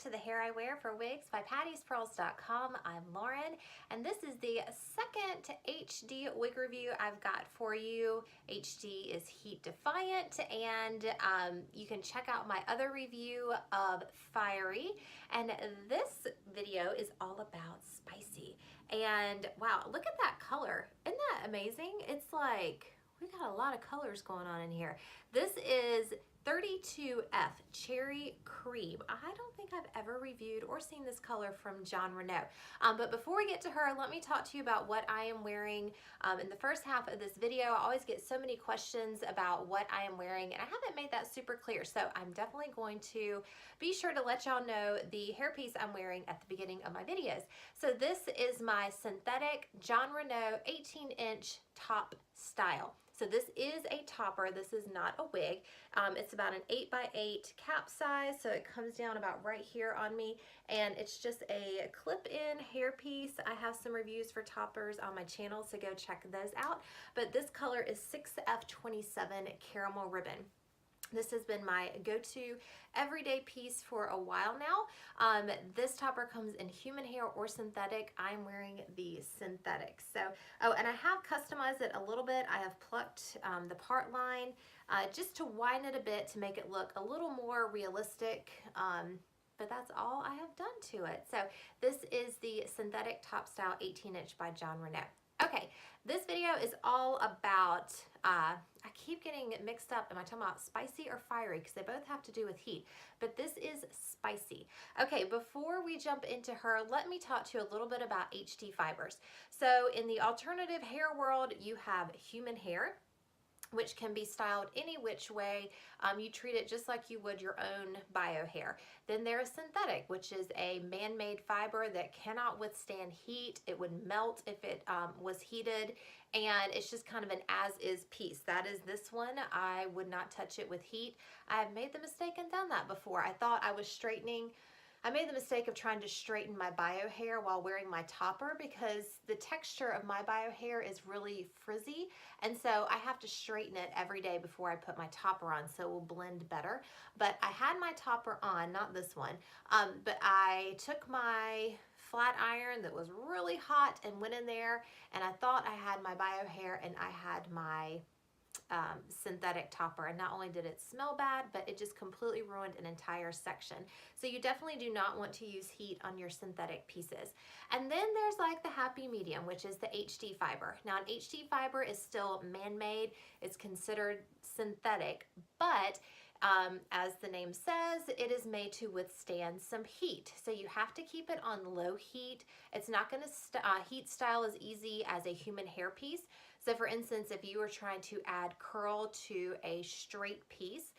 to The Hair I Wear for Wigs by Patty'sPearls.com. I'm Lauren, and this is the second HD wig review I've got for you. HD is heat defiant, and you can check out my other review of Fiery. And this video is all about spicy. And wow, look at that color. Isn't that amazing? It's like we got a lot of colors going on in here. This is 32F Cherry Cream. I don't think I've ever reviewed or seen this color from Jon Renau. But before we get to her, let me talk to you about what I am wearing in the first half of this video. I always get so many questions about what I am wearing, and I haven't made that super clear. So I'm definitely going to be sure to let y'all know the hairpiece I'm wearing at the beginning of my videos. So this is my synthetic Jon Renau 18-inch top style. So this is a topper. This is not a wig. It's about an 8x8 cap size, so it comes down about right here on me, and it's just a clip-in hairpiece. I have some reviews for toppers on my channel, so go check those out. But this color is 6F27 Caramel Ribbon. This has been my go-to everyday piece for a while now. This topper comes in human hair or synthetic. I'm wearing the synthetic. So, oh, and I have customized it a little bit. I have plucked the part line just to widen it a bit to make it look a little more realistic. But that's all I have done to it. So this is the synthetic top style 18-inch by Jon Renau. Okay, this video is all about, I keep getting mixed up, am I talking about spicy or fiery? Because they both have to do with heat, but this is spicy. Okay, before we jump into her, let me talk to you a little bit about HD fibers. So in the alternative hair world, you have human hair, which can be styled any which way. You treat it just like you would your own bio hair. Then there is synthetic, which is a man-made fiber that cannot withstand heat. It would melt if it was heated, and it's just kind of an as-is piece. That is this one. I would not touch it with heat. I have made the mistake and done that before. I thought I was straightening. I made the mistake of trying to straighten my bio hair while wearing my topper because the texture of my bio hair is really frizzy, and so I have to straighten it every day before I put my topper on so it will blend better. But I had my topper on, not this one, but I took my flat iron that was really hot and went in there, and I thought I had my bio hair and I had my synthetic topper, and not only did it smell bad, but it just completely ruined an entire section. So you definitely do not want to use heat on your synthetic pieces. And then there's like the happy medium, which is the HD fiber. Now an HD fiber is still man-made, it's considered synthetic, but as the name says, it is made to withstand some heat. So you have to keep it on low heat. It's not going to heat style as easy as a human hair piece. So for instance, if you were trying to add curl to a straight piece,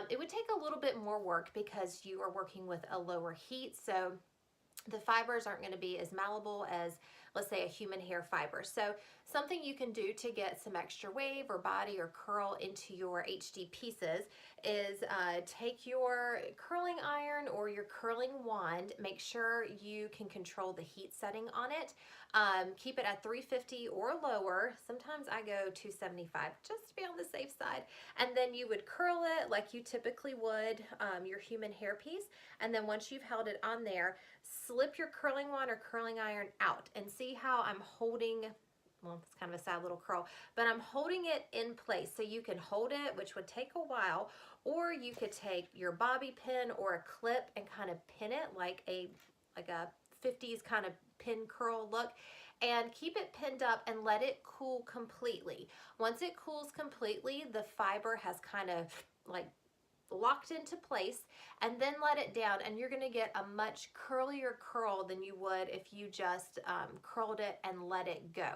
it would take a little bit more work because you are working with a lower heat. So the fibers aren't going to be as malleable as, let's say, a human hair fiber. So something you can do to get some extra wave or body or curl into your HD pieces is take your curling iron or your curling wand, make sure you can control the heat setting on it. Keep it at 350 or lower. Sometimes I go 275 just to be on the safe side. And then you would curl it like you typically would your human hair piece. And then once you've held it on there, slip your curling wand or curling iron out and see how I'm holding, well, it's kind of a sad little curl, but I'm holding it in place. So you can hold it, which would take a while, or you could take your bobby pin or a clip and kind of pin it like a 50s kind of pin curl look, and keep it pinned up and let it cool completely. Once it cools completely, the fiber has kind of like locked into place, and then let it down, and you're going to get a much curlier curl than you would if you just curled it and let it go.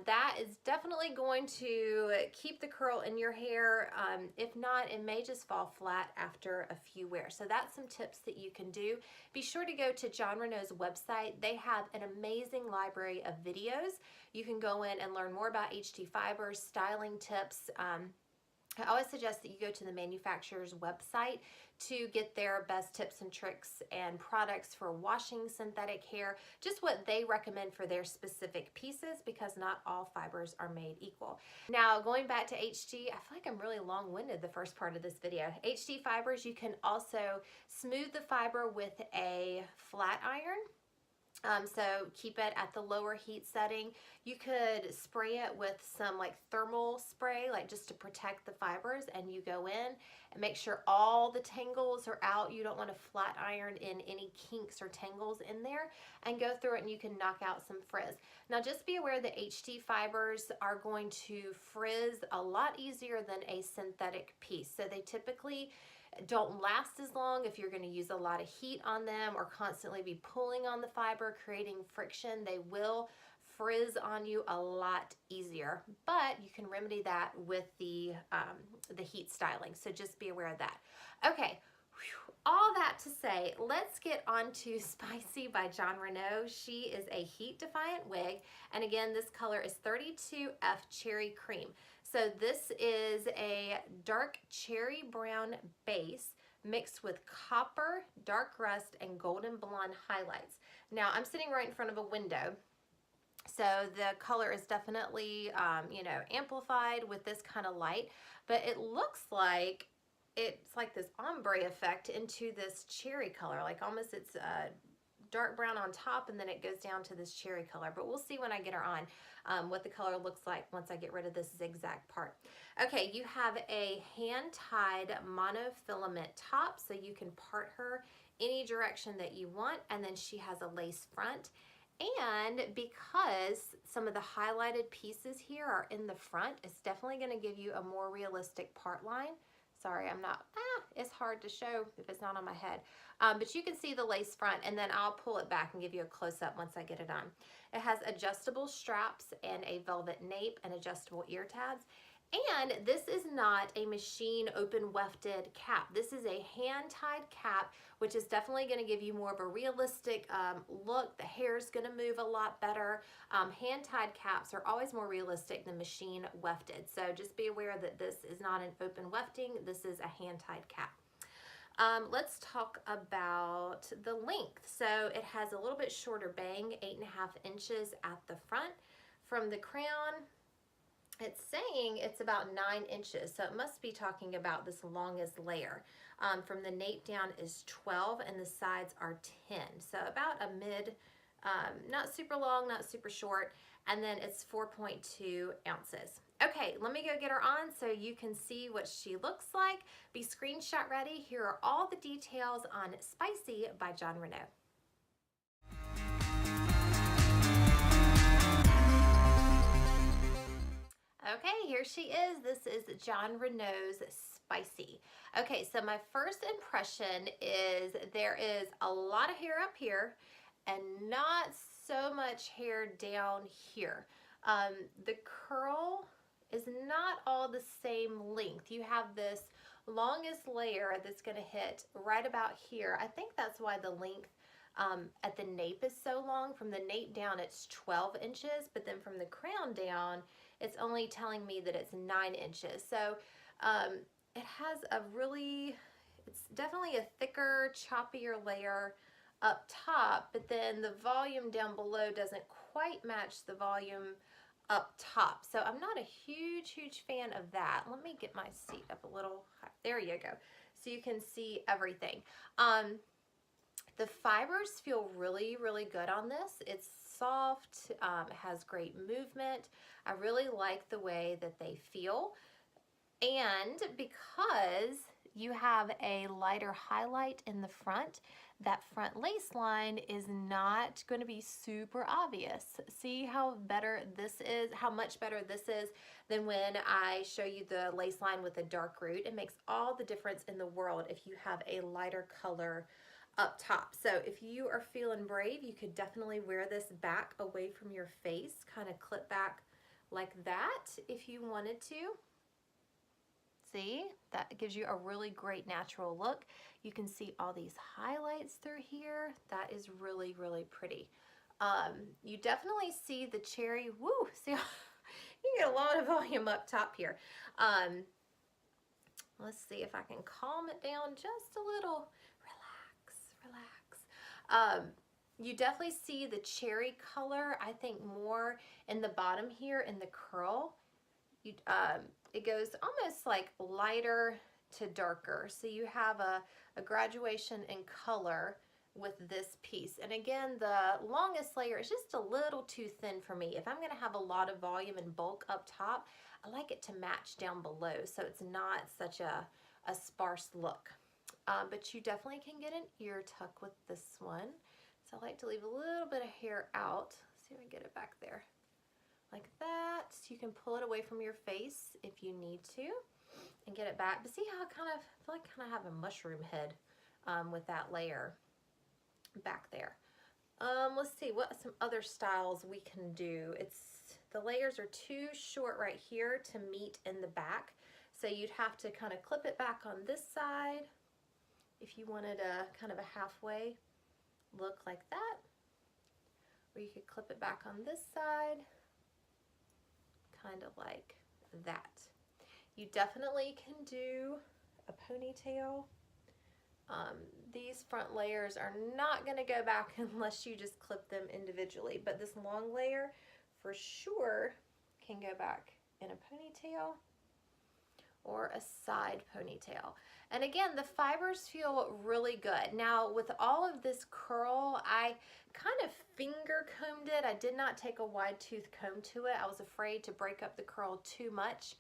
That is definitely going to keep the curl in your hair. If not, it may just fall flat after a few wears. So that's some tips that you can do. Be sure to go to Jon Renau's website. They have an amazing library of videos. You can go in and learn more about HD fibers, styling tips, I always suggest that you go to the manufacturer's website to get their best tips and tricks and products for washing synthetic hair, just what they recommend for their specific pieces, because not all fibers are made equal. Now, going back to HD, I feel like I'm really long-winded the first part of this video. HD fibers, you can also smooth the fiber with a flat iron. So keep it at the lower heat setting. You could spray it with some like thermal spray, like just to protect the fibers, and you go in and make sure all the tangles are out. You don't want to flat iron in any kinks or tangles in there, and go through it and you can knock out some frizz. Now just be aware that HD fibers are going to frizz a lot easier than a synthetic piece. So they typically don't last as long if you're going to use a lot of heat on them or constantly be pulling on the fiber, creating friction. They will frizz on you a lot easier, but you can remedy that with the heat styling. So just be aware of that. Okay, all that to say, let's get on to Spicy by Jon Renau. She is a heat defiant wig, and again, this color is 32F Cherry Cream. So this is a dark cherry brown base mixed with copper, dark rust, and golden blonde highlights. Now I'm sitting right in front of a window, so the color is definitely, you know, amplified with this kind of light, but it looks like it's like this ombre effect into this cherry color, like almost it's dark brown on top and then it goes down to this cherry color. But we'll see when I get her on what the color looks like once I get rid of this zigzag part. Okay, you have a hand-tied monofilament top, so you can part her any direction that you want, and then she has a lace front. And because some of the highlighted pieces here are in the front, it's definitely going to give you a more realistic part line. Sorry, I'm not, it's hard to show if it's not on my head. But you can see the lace front, and then I'll pull it back and give you a close-up once I get it on. It has adjustable straps and a velvet nape and adjustable ear tabs. And this is not a machine open wefted cap. This is a hand-tied cap, which is definitely going to give you more of a realistic look. The hair is going to move a lot better. Hand-tied caps are always more realistic than machine wefted. So just be aware that this is not an open wefting. This is a hand-tied cap. Let's talk about the length. So it has a little bit shorter bang, 8.5 inches at the front. From the crown, it's saying it's about 9 inches, so it must be talking about this longest layer. From the nape down is 12, and the sides are 10. So about a mid, not super long, not super short, and then it's 4.2 ounces. Okay, let me go get her on so you can see what she looks like. Be screenshot ready. Here are all the details on Spicy by Jon Renau. Okay, here she is. This is Jon Renau's Spicy. Okay, so my first impression is there is a lot of hair up here and not so much hair down here. The curl is not all the same length. You have this longest layer that's going to hit right about here. I think that's why the length at the nape is so long. From the nape down, it's 12 inches, but then from the crown down, it's only telling me that it's 9 inches. So it has a really, it's definitely a thicker, choppier layer up top, but then the volume down below doesn't quite match the volume up top. So I'm not a huge fan of that. Let me get my seat up a little high. There you go. So you can see everything. The fibers feel really good on this. It's soft, it has great movement. I really like the way that they feel. And because you have a lighter highlight in the front, that front lace line is not going to be super obvious. See how better this is, how much better this is than when I show you the lace line with a dark root. It makes all the difference in the world if you have a lighter color up top. So if you are feeling brave, you could definitely wear this back away from your face, kind of clip back like that if you wanted to. See, that gives you a really great natural look. You can see all these highlights through here. That is really pretty. You definitely see the cherry, woo, see, you get a lot of volume up top here. Let's see if I can calm it down just a little. Relax. You definitely see the cherry color, I think, more in the bottom here in the curl. It goes almost like lighter to darker. So you have a graduation in color with this piece. And again, the longest layer is just a little too thin for me. If I'm going to have a lot of volume and bulk up top, I like it to match down below so it's not such a sparse look. But you definitely can get an ear tuck with this one. So I like to leave a little bit of hair out. Let's see if I can get it back there. Like that. So you can pull it away from your face if you need to and get it back. But see how I feel like I kind of have a mushroom head with that layer back there. Let's see what some other styles we can do. The layers are too short right here to meet in the back. So you'd have to kind of clip it back on this side if you wanted a kind of a halfway look like that. Or you could clip it back on this side, kind of like that. You definitely can do a ponytail. These front layers are not going to go back unless you just clip them individually, but this long layer for sure can go back in a ponytail or a side ponytail. And again, the fibers feel really good. Now with all of this curl, I kind of finger combed it. I did not take a wide tooth comb to it. I was afraid to break up the curl too much.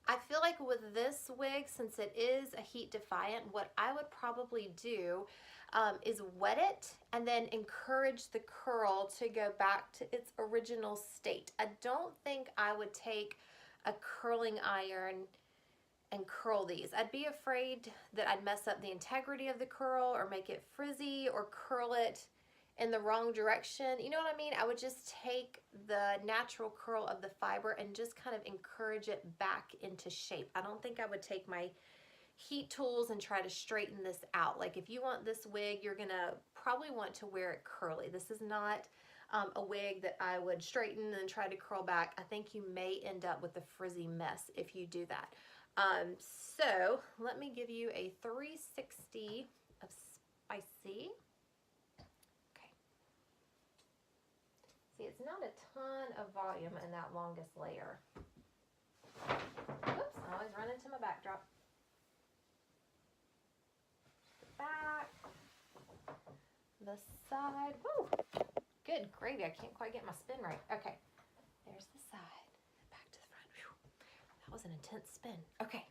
I feel like with this wig, since it is a heat defiant, what I would probably do is wet it and then encourage the curl to go back to its original state. I don't think I would take a curling iron and curl these. I'd be afraid that I'd mess up the integrity of the curl or make it frizzy or curl it in the wrong direction. You know what I mean? I would just take the natural curl of the fiber and just kind of encourage it back into shape. I don't think I would take my heat tools and try to straighten this out. Like if you want this wig, you're gonna probably want to wear it curly. This is not a wig that I would straighten and try to curl back. I think you may end up with a frizzy mess if you do that. So let me give you a 360 of spicy. Okay. See, it's not a ton of volume in that longest layer. Oops, I always run into my backdrop. Back, the side. Woo! Good gravy. I can't quite get my spin right. Okay, there's the side. Back to the front. Whew. That was an intense spin. Okay,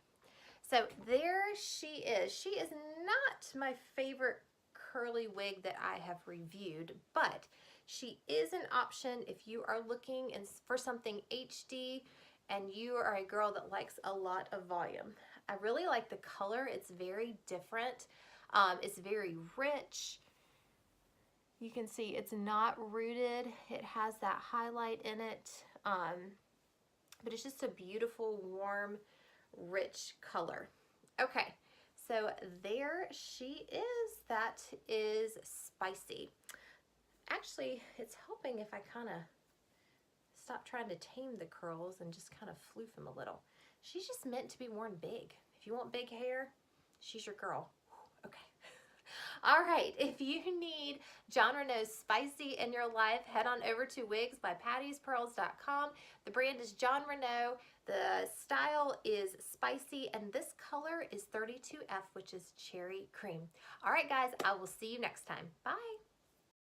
so there she is. She is not my favorite curly wig that I have reviewed, but she is an option if you are looking for something HD and you are a girl that likes a lot of volume. I really like the color. It's very different. It's very rich. You can see it's not rooted. It has that highlight in it, but it's just a beautiful, warm, rich color. Okay, so there she is. That is spicy. Actually, it's helping if I kind of stop trying to tame the curls and just kind of floof them a little. She's just meant to be worn big. If you want big hair, she's your girl. Okay. All right, if you need Jon Renau's Spicy in your life, head on over to Wigs by Patty'sPearls.com. The brand is Jon Renau. The style is spicy, and this color is 32F, which is cherry cream. All right, guys, I will see you next time. Bye.